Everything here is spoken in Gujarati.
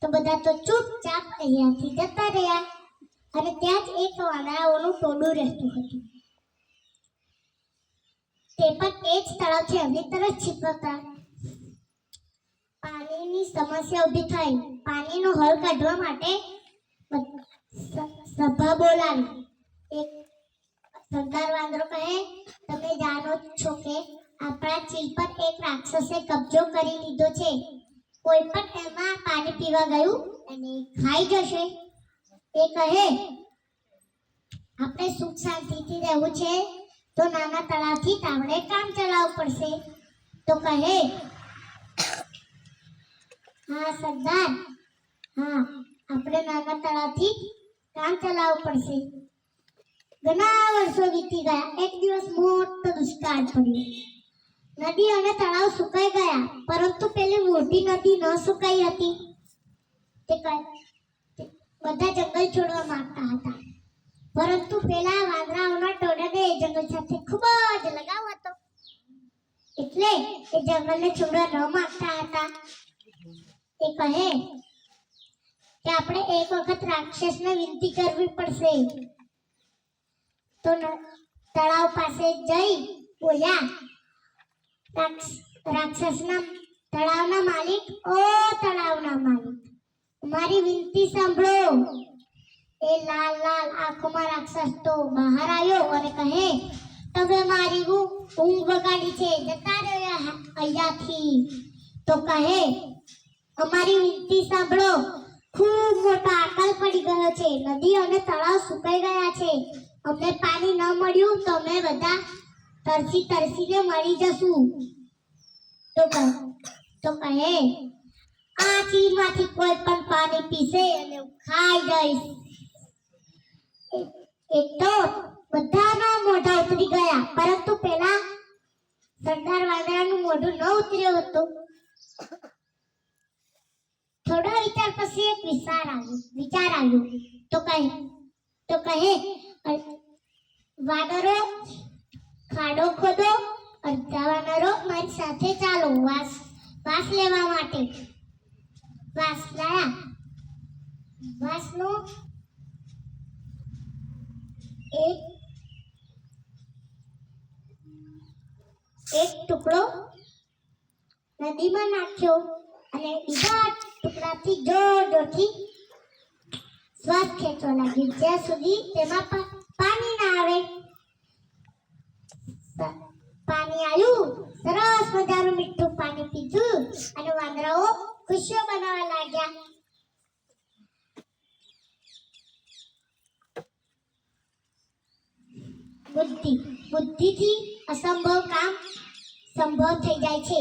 તો બધા તો ચૂપચાપ અહીંયાથી જતા રહ્યા અને ત્યાં જ એક વાંદરાઓનું ટોળું રહેતું હતું. તે પણ એ જ તળાવથી અન્ય તરફ છીપકતા. પાણીની સમસ્યા ઊભી થઈ. પાણીનો હલ કાઢવા માટે સભા બોલાવી. એક સરદાર વાંદરો કહે, તમે જાણો છો કે આપણા ચીલ પર એક રાક્ષસે કબજો કરી લીધો છે. કોઈ પણ એમાં પાણી પીવા ગયું અને ખાઈ જશે. એ કહે, આપણે સુખ શાંતિથી રહેવું છે તો નાના તળાવથી આપણે કામ ચલાવવું પડશે. તો કહે, હા સરદાર, હા આપણે નાના તળાવથી કામ ચલાવવું પડશે. ઘણા વર્ષો વીતી ગયા. એક દિવસ મોટો દુષ્કાળ પડ્યો. નદી અને તળાવ સુકાઈ ગયા, પરંતુ પેલી મોટી નદી ન સુકાઈ હતી. તે બધા જંગલ છોડવા માંગતા હતા, પરંતુ પેલા વાંદરાઓના ટોળાને એ જંગલ સાથે ખૂબ જ લગાવ હતો, એટલે એ જંગલને છોડવા ન માંગતા હતા. એ કહે કે આપણે એક વખત રાક્ષસને વિનંતી કરવી પડશે. તો તળાવ પાસે જઈ બોલ્યા, રાક્ષસના તળાવના માલિક, ઓ તળાવના માલિક, મારી વિનંતી સાંભળો. એ લાલ લાલ આંખોમાં રાક્ષસ તો બહાર આવ્યો અને કહે, તમે મારી ઊંઘ બગાડી છે, જતા રહ્યા અહીંયાથી. તો કહે, અમારી વિનંતી સાંભળો. ખૂબ મોટો આકાલ પડી ગયો છે. નદી અને તળાવ સુકાઈ ગયા છે. અમને પાણી ન મળ્યું તો અમે બધા તરસીને મરી જશું. તો કહે, આ ચીરમાંથી કોઈ પણ પાણી પીશે અને હું ખાઈ જઈશ. એ તો બધાના મોઢા ઉતરી ગયા, પરંતુ પેલા સરદાર વાંદરાનું મોઢું ન ઉતર્યું હતું. થોડા વિચાર પછી એક વિચાર આવ્યો. તો કહે, વાનરો ખાડો ખોદો. અડધા વાનરો મારી સાથે ચાલો વાસ લેવા માટે. વાસ લાયા. વાસનો એક ટુકડો નદીમાં નાખ્યો અને બીજા ટુકડાથી જોરથી શ્વાસ ખેંચવા લાગ્યો, જ્યાં સુધી તેમાં પાણી ના આવે. પાણી આવ્યું. સરસ મજાનું મીઠું પાણી પીધું અને વાંદરાઓ ખુશીઓ બનાવવા લાગ્યા. બુદ્ધિથી અસંભવ કામ સંભવ થઈ જાય છે.